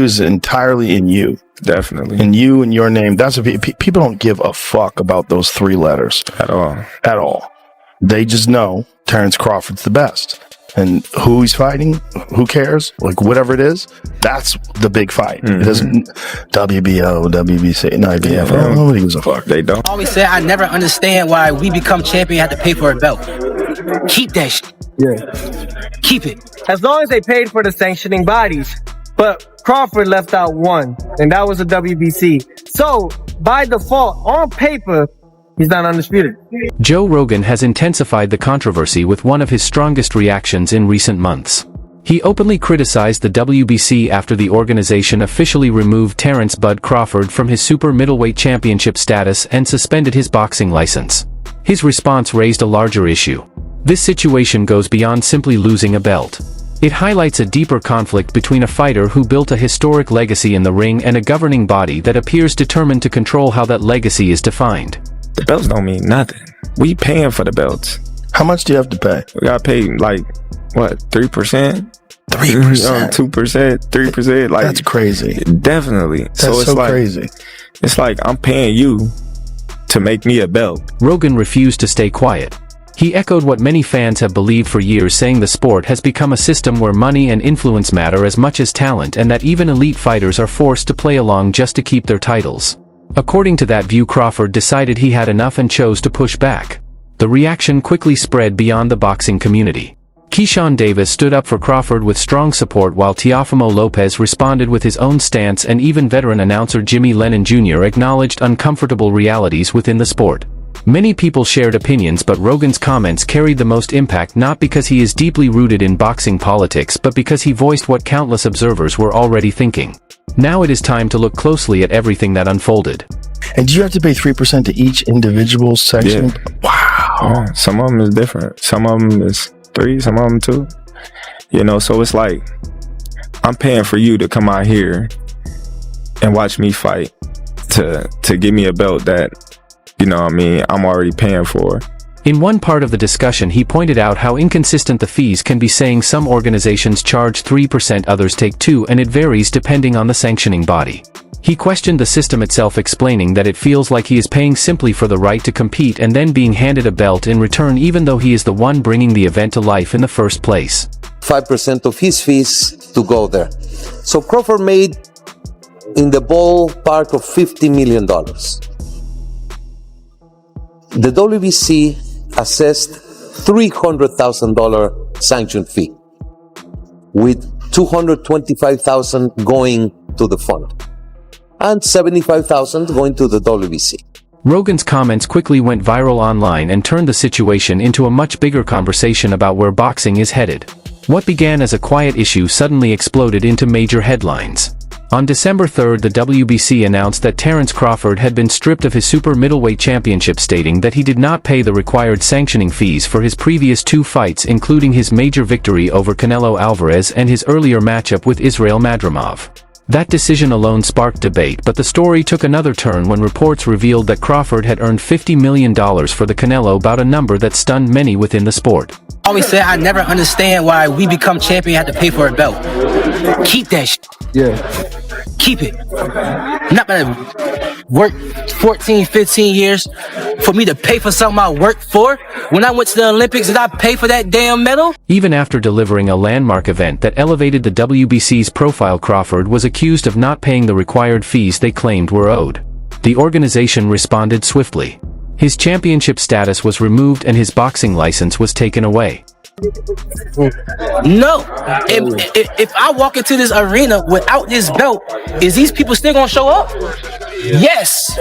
is entirely in you. Definitely. In you and your name. That's people don't give a fuck about those 3 letters. At all. At all. They just know Terence Crawford's the best. And who he's fighting, who cares? Like, whatever it is, that's the big fight. It doesn't WBO, WBC, and IBF. Nobody gives a fuck. They don't. I always say I never understand why we become champion have to pay for a belt. Keep that shit. Yeah. Keep it. As long as they paid for the sanctioning bodies. But Crawford left out one, and that was the WBC. So, by default, on paper, he's not undisputed. Joe Rogan has intensified the controversy with one of his strongest reactions in recent months. He openly criticized the WBC after the organization officially removed Terence "Bud" Crawford from his super middleweight championship status and suspended his boxing license. His response raised a larger issue. This situation goes beyond simply losing a belt. It highlights a deeper conflict between a fighter who built a historic legacy in the ring and a governing body that appears determined to control how that legacy is defined. The belts don't mean nothing. We paying for the belts. How much do you have to pay? We got paid like, what, 3%? 3%? 2%, 3%. Like, that's crazy. Definitely. That's so like, crazy. It's like I'm paying you to make me a belt. Rogan refused to stay quiet. He echoed what many fans have believed for years, saying the sport has become a system where money and influence matter as much as talent, and that even elite fighters are forced to play along just to keep their titles. According to that view, Crawford decided he had enough and chose to push back. The reaction quickly spread beyond the boxing community. Keyshawn Davis stood up for Crawford with strong support, while Teofimo Lopez responded with his own stance, and even veteran announcer Jimmy Lennon Jr. acknowledged uncomfortable realities within the sport. Many people shared opinions, but Rogan's comments carried the most impact, not because he is deeply rooted in boxing politics, but because he voiced what countless observers were already thinking. Now it is time to look closely at everything that unfolded. And do you have to pay 3% to each individual section? Yeah. Wow. Yeah. Some of them is different. Some of them is 3, some of them 2. You know, so it's like, I'm paying for you to come out here and watch me fight to give me a belt that, you know what I mean, I'm already paying for. In one part of the discussion, he pointed out how inconsistent the fees can be, saying some organizations charge 3%, others take 2%, and it varies depending on the sanctioning body. He questioned the system itself, explaining that it feels like he is paying simply for the right to compete and then being handed a belt in return, even though he is the one bringing the event to life in the first place. 5% of his fees to go there. So Crawford made in the ballpark of $50 million. The WBC assessed $300,000 sanction fee, with $225,000 going to the fund and $75,000 going to the WBC. Rogan's comments quickly went viral online and turned the situation into a much bigger conversation about where boxing is headed. What began as a quiet issue suddenly exploded into major headlines. On December 3rd, the WBC announced that Terence Crawford had been stripped of his super middleweight championship, stating that he did not pay the required sanctioning fees for his previous 2 fights, including his major victory over Canelo Alvarez and his earlier matchup with Israil Madrimov. That decision alone sparked debate, but the story took another turn when reports revealed that Crawford had earned $50 million for the Canelo bout, a number that stunned many within the sport. I always say I never understand why we become champion have to pay for a belt. Keep that shit. Yeah. Keep it. I'm not gonna work 14, 15 years for me to pay for something I worked for. When I went to the Olympics, did I pay for that damn medal? Even after delivering a landmark event that elevated the WBC's profile, Crawford was accused of not paying the required fees they claimed were owed. The organization responded swiftly. His championship status was removed and his boxing license was taken away. No. If I walk into this arena without this belt, is these people still gonna show up? Yes.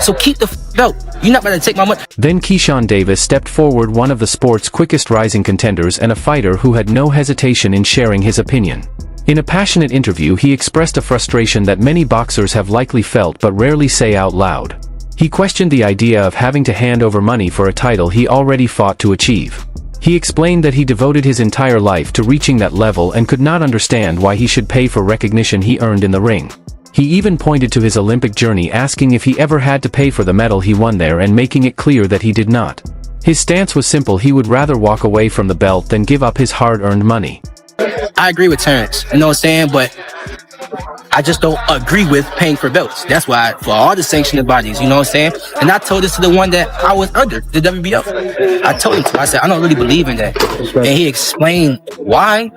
So keep the belt. You're not gonna take my money. Then Keyshawn Davis stepped forward, one of the sport's quickest rising contenders and a fighter who had no hesitation in sharing his opinion. In a passionate interview, he expressed a frustration that many boxers have likely felt but rarely say out loud. He questioned the idea of having to hand over money for a title he already fought to achieve. He explained that he devoted his entire life to reaching that level and could not understand why he should pay for recognition he earned in the ring. He even pointed to his Olympic journey, asking if he ever had to pay for the medal he won there and making it clear that he did not. His stance was simple: he would rather walk away from the belt than give up his hard-earned money. I agree with Terence, you know what I'm saying, but I just don't agree with paying for belts. That's why for all the sanctioning bodies, you know what I'm saying? And I told this to the one that I was under, the WBO. I told him, I said, I don't really believe in that. And he explained why.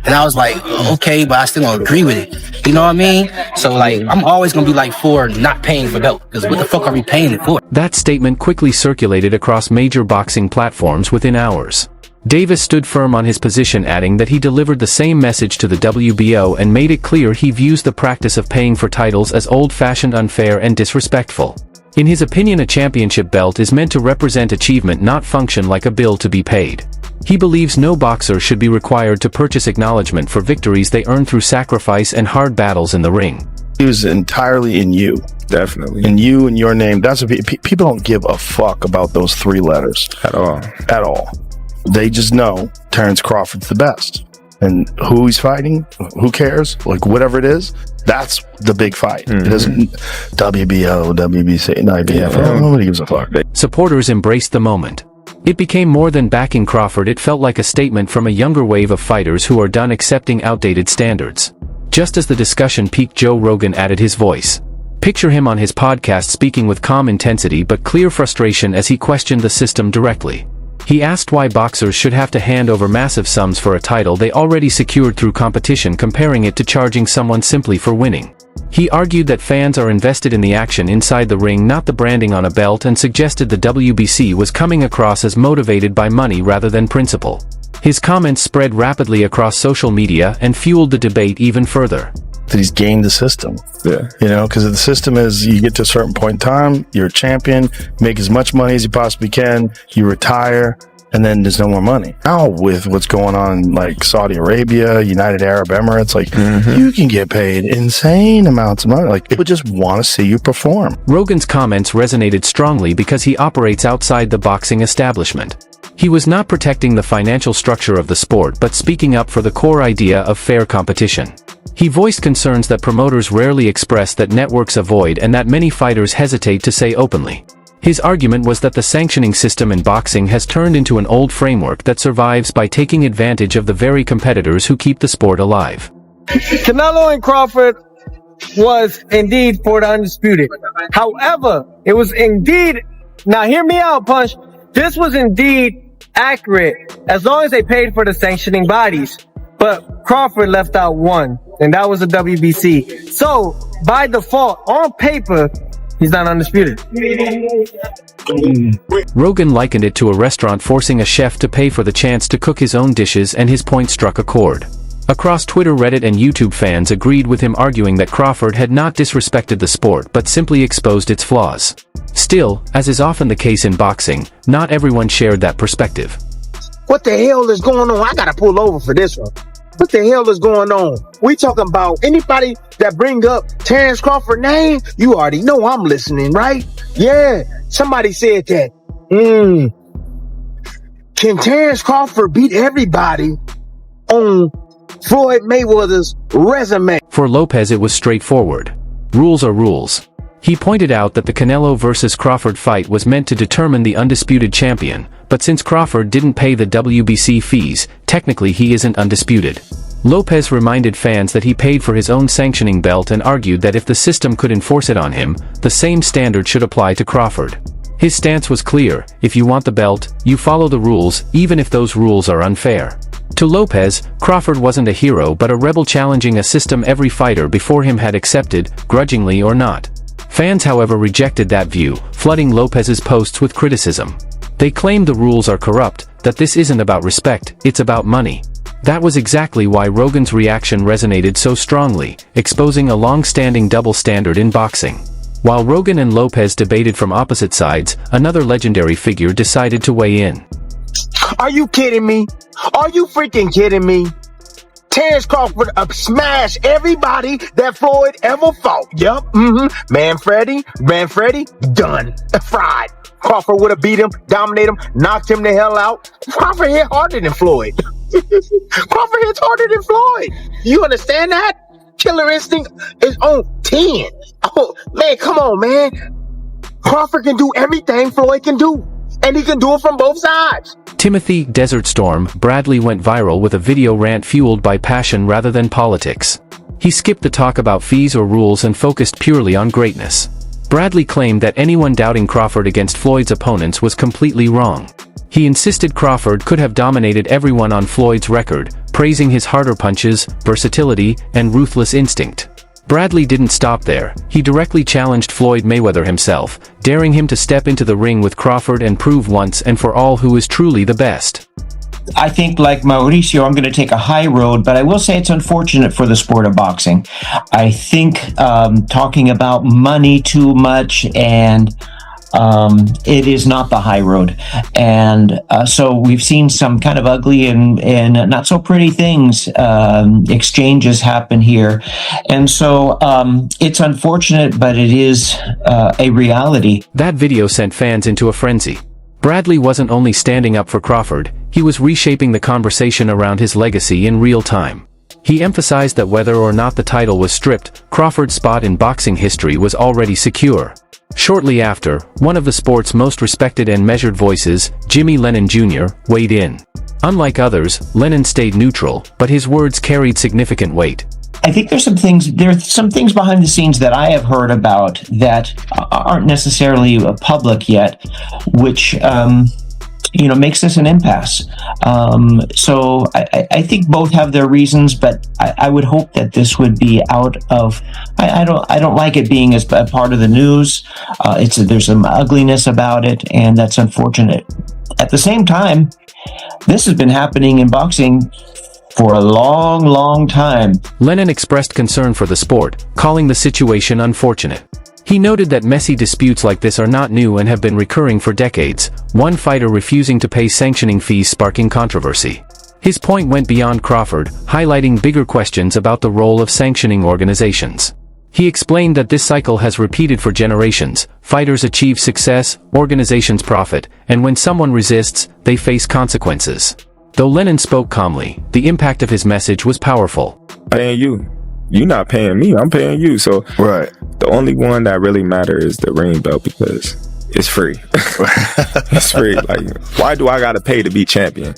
And I was like, okay, but I still don't agree with it. You know what I mean? So like, I'm always gonna be like for not paying for belt, because what the fuck are we paying it for? That statement quickly circulated across major boxing platforms within hours. Davis stood firm on his position, adding that he delivered the same message to the WBO and made it clear he views the practice of paying for titles as old-fashioned, unfair, and disrespectful. In his opinion, a championship belt is meant to represent achievement, not function like a bill to be paid. He believes no boxer should be required to purchase acknowledgement for victories they earn through sacrifice and hard battles in the ring. He was entirely in you. Definitely. In you and your name. That's what people don't give a fuck about those 3 letters. At all. At all. They just know Terence Crawford's the best. And who he's fighting, who cares? Like, whatever it is, that's the big fight. It doesn't WBO, WBC, and IBF. Nobody gives a fuck. Supporters embraced the moment. It became more than backing Crawford. It felt like a statement from a younger wave of fighters who are done accepting outdated standards. Just as the discussion peaked, Joe Rogan added his voice. Picture him on his podcast speaking with calm intensity but clear frustration as he questioned the system directly. He asked why boxers should have to hand over massive sums for a title they already secured through competition, comparing it to charging someone simply for winning. He argued that fans are invested in the action inside the ring, not the branding on a belt, and suggested the WBC was coming across as motivated by money rather than principle. His comments spread rapidly across social media and fueled the debate even further. That he's gamed the system. Yeah. You know, because the system is you get to a certain point in time, you're a champion, make as much money as you possibly can, you retire, and then there's no more money. Now with what's going on in like Saudi Arabia, United Arab Emirates, like you can get paid insane amounts of money. Like people just want to see you perform. Rogan's comments resonated strongly because he operates outside the boxing establishment. He was not protecting the financial structure of the sport but speaking up for the core idea of fair competition. He voiced concerns that promoters rarely express, that networks avoid, and that many fighters hesitate to say openly. His argument was that the sanctioning system in boxing has turned into an old framework that survives by taking advantage of the very competitors who keep the sport alive. Canelo and Crawford was indeed for the undisputed. However, it was indeed, now hear me out, Punch, this was indeed accurate as long as they paid for the sanctioning bodies. But Crawford left out one, and that was the WBC. So, by default, on paper, he's not undisputed. Rogan likened it to a restaurant forcing a chef to pay for the chance to cook his own dishes, and his point struck a chord. Across Twitter, Reddit, and YouTube, fans agreed with him, arguing that Crawford had not disrespected the sport but simply exposed its flaws. Still, as is often the case in boxing, not everyone shared that perspective. What the hell is going on? I gotta pull over for this one. What the hell is going on? We talking about anybody that bring up Terence Crawford name? You already know I'm listening, right? Yeah, somebody said that. Can Terence Crawford beat everybody on Floyd Mayweather's resume? For Lopez, it was straightforward. Rules are rules. He pointed out that the Canelo versus Crawford fight was meant to determine the undisputed champion, but since Crawford didn't pay the WBC fees, technically he isn't undisputed. Lopez reminded fans that he paid for his own sanctioning belt and argued that if the system could enforce it on him, the same standard should apply to Crawford. His stance was clear: if you want the belt, you follow the rules, even if those rules are unfair. To Lopez, Crawford wasn't a hero but a rebel challenging a system every fighter before him had accepted, grudgingly or not. Fans, however, rejected that view, flooding Lopez's posts with criticism. They claimed the rules are corrupt, that this isn't about respect, it's about money. That was exactly why Rogan's reaction resonated so strongly, exposing a long-standing double standard in boxing. While Rogan and Lopez debated from opposite sides, another legendary figure decided to weigh in. Are you kidding me? Are you freaking kidding me? Terence Crawford smashed everybody that Floyd ever fought. Yup. Manfredi, done. Fried. Crawford would have beat him, dominated him, knocked him the hell out. Crawford hit harder than Floyd. Crawford hits harder than Floyd. You understand that? Killer instinct is on 10. Oh, man, come on, man. Crawford can do everything Floyd can do. And he can do it from both sides. Timothy "Desert Storm" Bradley went viral with a video rant fueled by passion rather than politics. He skipped the talk about fees or rules and focused purely on greatness. Bradley claimed that anyone doubting Crawford against Floyd's opponents was completely wrong. He insisted Crawford could have dominated everyone on Floyd's record, praising his harder punches, versatility, and ruthless instinct. Bradley didn't stop there. He directly challenged Floyd Mayweather himself, daring him to step into the ring with Crawford and prove once and for all who is truly the best. I think, like Mauricio, I'm going to take a high road, but I will say it's unfortunate for the sport of boxing. I think talking about money too much and it is not the high road. And so we've seen some kind of ugly and not so pretty things, exchanges happen here. And so it's unfortunate, but it is a reality. That video sent fans into a frenzy. Bradley wasn't only standing up for Crawford, he was reshaping the conversation around his legacy in real time. He emphasized that whether or not the title was stripped, Crawford's spot in boxing history was already secure. Shortly after, one of the sport's most respected and measured voices, Jimmy Lennon Jr., weighed in. Unlike others, Lennon stayed neutral, but his words carried significant weight. I think there's some things behind the scenes that I have heard about that aren't necessarily public yet, which makes this an impasse. So I think both have their reasons, but I would hope that this would be out of. I don't like it being as a part of the news. There's some ugliness about it, and that's unfortunate. At the same time, this has been happening in boxing for a long, long time. Lennon expressed concern for the sport, calling the situation unfortunate. He noted that messy disputes like this are not new and have been recurring for decades, one fighter refusing to pay sanctioning fees sparking controversy. His point went beyond Crawford, highlighting bigger questions about the role of sanctioning organizations. He explained that this cycle has repeated for generations. Fighters achieve success, organizations profit, and when someone resists, they face consequences. Though Lennon spoke calmly, the impact of his message was powerful. Paying you. You're not paying me, I'm paying you. So right. The only one that really matters is the ring belt because it's free. It's free. Like, why do I gotta pay to be champion?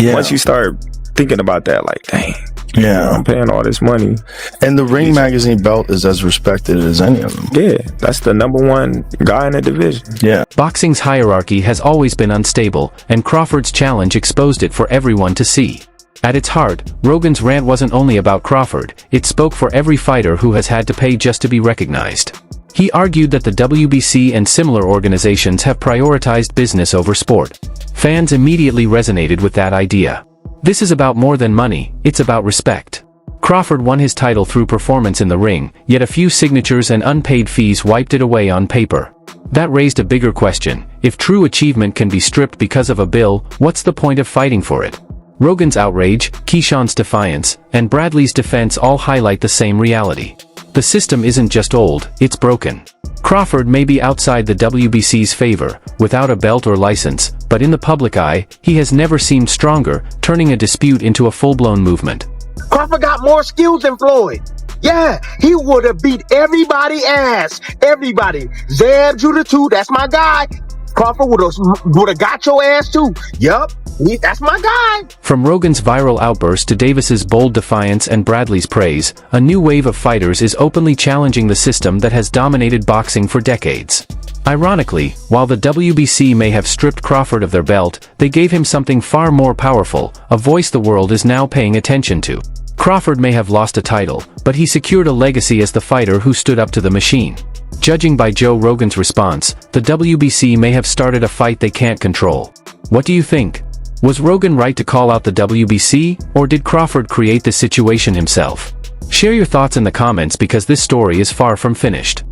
Yeah. Once you start thinking about that, like, dang. Yeah, I'm paying all this money. And the Ring Magazine belt is as respected as any of them. Yeah, that's the number one guy in the division. Yeah. Boxing's hierarchy has always been unstable, and Crawford's challenge exposed it for everyone to see. At its heart, Rogan's rant wasn't only about Crawford, it spoke for every fighter who has had to pay just to be recognized. He argued that the WBC and similar organizations have prioritized business over sport. Fans immediately resonated with that idea. This is about more than money, it's about respect. Crawford won his title through performance in the ring, yet a few signatures and unpaid fees wiped it away on paper. That raised a bigger question: if true achievement can be stripped because of a bill, what's the point of fighting for it? Rogan's outrage, Keyshawn's defiance, and Bradley's defense all highlight the same reality. The system isn't just old, it's broken. Crawford may be outside the WBC's favor, without a belt or license, but in the public eye, he has never seemed stronger, turning a dispute into a full-blown movement. Crawford got more skills than Floyd. Yeah, he would have beat everybody ass. Everybody. Zab Judah too, that's my guy. Crawford would have got your ass too. Yup, that's my guy. From Rogan's viral outburst to Davis's bold defiance and Bradley's praise, a new wave of fighters is openly challenging the system that has dominated boxing for decades. Ironically, while the WBC may have stripped Crawford of their belt, they gave him something far more powerful, a voice the world is now paying attention to. Crawford may have lost a title, but he secured a legacy as the fighter who stood up to the machine. Judging by Joe Rogan's response, the WBC may have started a fight they can't control. What do you think? Was Rogan right to call out the WBC, or did Crawford create this situation himself? Share your thoughts in the comments because this story is far from finished.